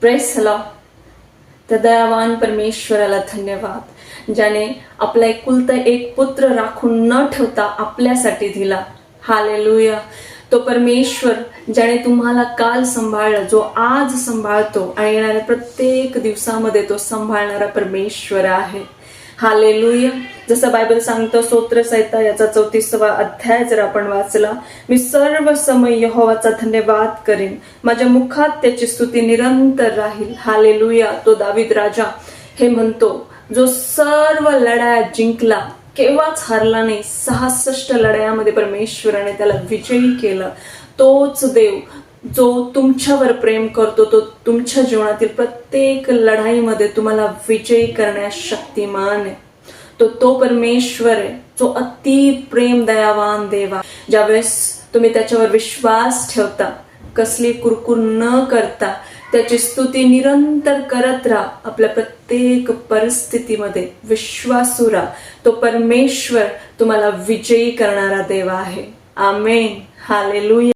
Press the Lord. त्या दयावान परमेश्वराला धन्यवाद, ज्याने आपला एकुलता एक पुत्र राखून न ठेवता आपल्यासाठी दिला. हालेलुया. तो परमेश्वर ज्याने तुम्हाला काल सांभाळला, जो आज सांभाळतो आणि येणाऱ्या प्रत्येक दिवसामध्ये तो सांभाळणारा परमेश्वर आहे. हालेलुया. जसं बायबल सांगतं, स्तोत्रसंहिता याचा 34वा अध्याय जर आपण वाचला, मी सर्व समय यहोवाचा धन्यवाद करीन, माझ्या मुखात त्याची स्तुती निरंतर राहील. हालेलुया. तो दावीद राजा हे म्हणतो, जो सर्व लढाया जिंकला, केव्हाच हारला नाही. 66 लढायामध्ये परमेश्वराने त्याला विजयी केलं. तोच देव जो तुमच्यावर प्रेम करतो, तो तुमच्या जीवनातील प्रत्येक लढाईमध्ये तुम्हाला विजयी करण्यास शक्तिमान आहे. तो परमेश्वर आहे जो अति प्रेम दयावान देवा. ज्यावेळेस तुम्ही त्याच्यावर विश्वास ठेवता, कसली कुरकुर न करता त्याची स्तुती निरंतर करत राहा, आपल्या प्रत्येक परिस्थितीमध्ये विश्वासू राहा. तो परमेश्वर तुम्हाला विजयी करणारा देव आहे. आमेन. हालेलुया.